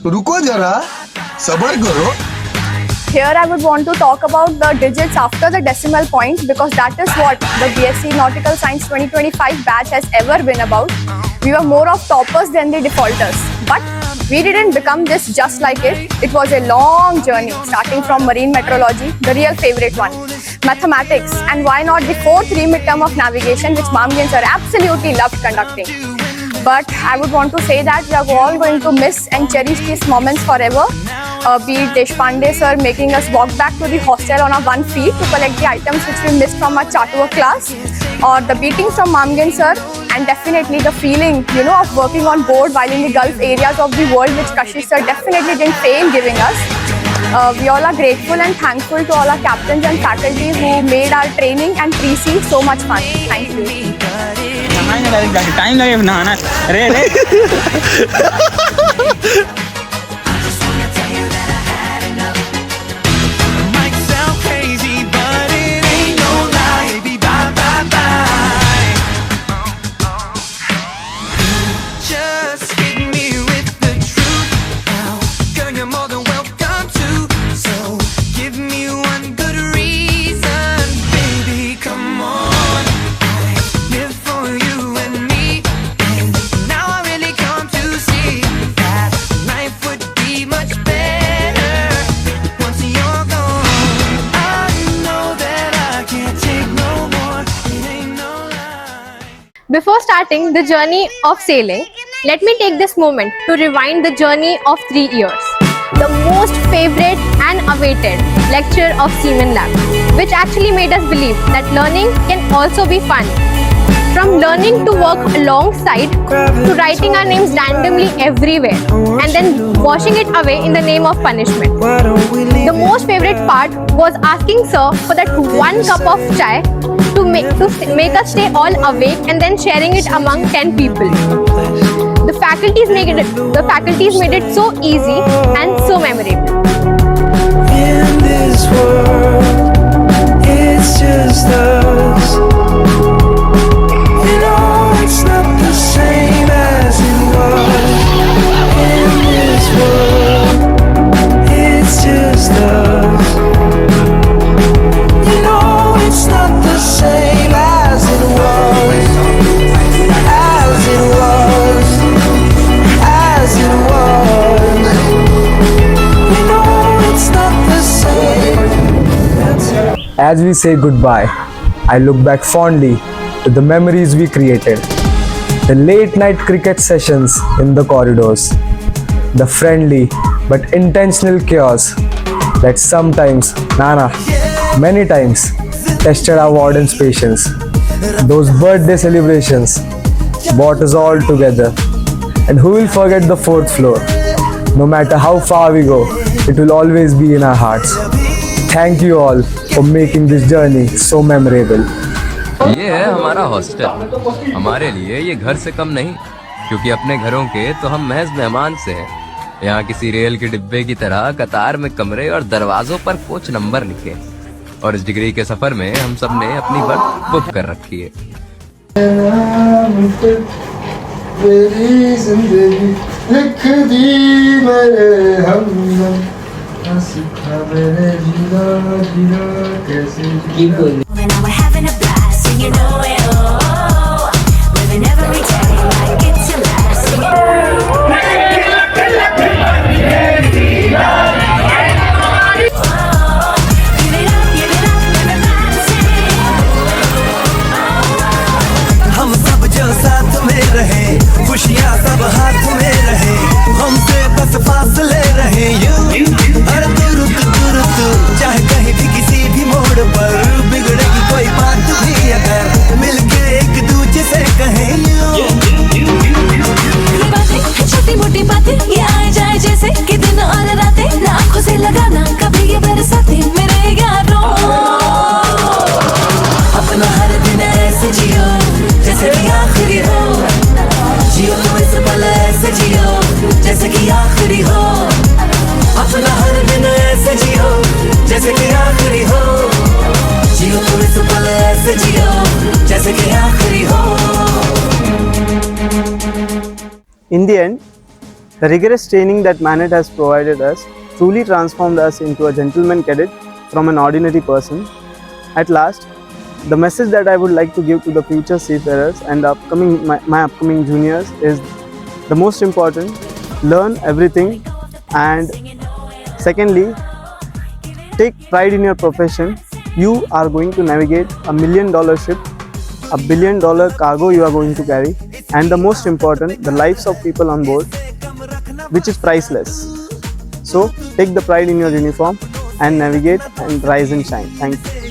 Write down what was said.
रुको जरा, सब्र करो. Here I would want to talk about the digits after the decimal point because that is what the BSc Nautical Science 2025 batch has ever been about. We were more of toppers than the defaulters. But we didn't become this just like it. It was a long journey starting from marine meteorology, the real favorite one, mathematics, and why not the 4th re-midterm of navigation which Mamgen sir absolutely loved conducting. But I would want to say that we are all going to miss and cherish these moments forever. Be it Deshpande sir making us walk back to the hostel on our 1 feet to collect the items which we missed from our chart work class, or the beatings from Mamgen sir, and definitely the feeling, of working on board while in the Gulf areas of the world which Kashish sir definitely didn't fail giving us. We all are grateful and thankful to all our captains and faculties who made our training and pre-sea so much fun. Thank you. Time लगे नहाना. रे Before starting the journey of sailing, let me take this moment to rewind the journey of 3 years. The most favorite and awaited lecture of Seaman Lab, which actually made us believe that learning can also be fun. From learning to work alongside to writing our names randomly everywhere and then washing it away in the name of punishment. The most favorite part was asking sir for that 1 cup of chai to make us stay all awake and then sharing it among 10 people. The faculties made it so easy and so memorable. In this world, it's just us. It's not the same as it was. In this world, it's just us. It's not the same as it was. As it was. As it was. It's not the same. As we say goodbye, I look back fondly to the memories we created. The late night cricket sessions in the corridors. The friendly but intentional chaos that sometimes, many times, tested our warden's patience. Those birthday celebrations brought us all together. And who will forget the 4th floor? No matter how far we go, it will always be in our hearts. Thank you all for making this journey so memorable. ये है हमारा hostel. हमारे लिए ये घर से कम नहीं, क्योंकि अपने घरों के तो हम महज मेहमान से हैं. यहाँ किसी रेल के डिब्बे की तरह कतार में कमरे और दरवाजों पर कोच नंबर लिखे, और इस डिग्री के सफर में हम सब ने अपनी बर्थ बुक कर रखी है. खुशियाँ सब हाथ में रहे, हमसे बस फासले रहे यूं हर दुरुक चाहे कहीं भी किसी भी मोड़ पर बिगड़ेगी कोई बात भी अगर मिलके एक दूजे से कहें यूं. छोटी मोटी बातें ये आए जाए जैसे कि दिन और रातें, आँखों से लगाना कभी ये बरसाते मेरे यारों. अपना हर दिन ऐसे जियो जैसे कि आखिरी हो, जियो तुम इस पल ऐसे जियो जैसे कि आखिरी हो. अपना हर दिन ऐसे जियो जैसे कि आखिरी हो. In the end, the rigorous training that Manet has provided us truly transformed us into a gentleman cadet from an ordinary person. At last, the message that I would like to give to the future seafarers and my upcoming juniors is the most important: learn everything, and secondly, take pride in your profession. You are going to navigate $1 million ship, $1 billion cargo you are going to carry, and the most important, the lives of people on board, which is priceless. So take the pride in your uniform and navigate and rise and shine. Thank you.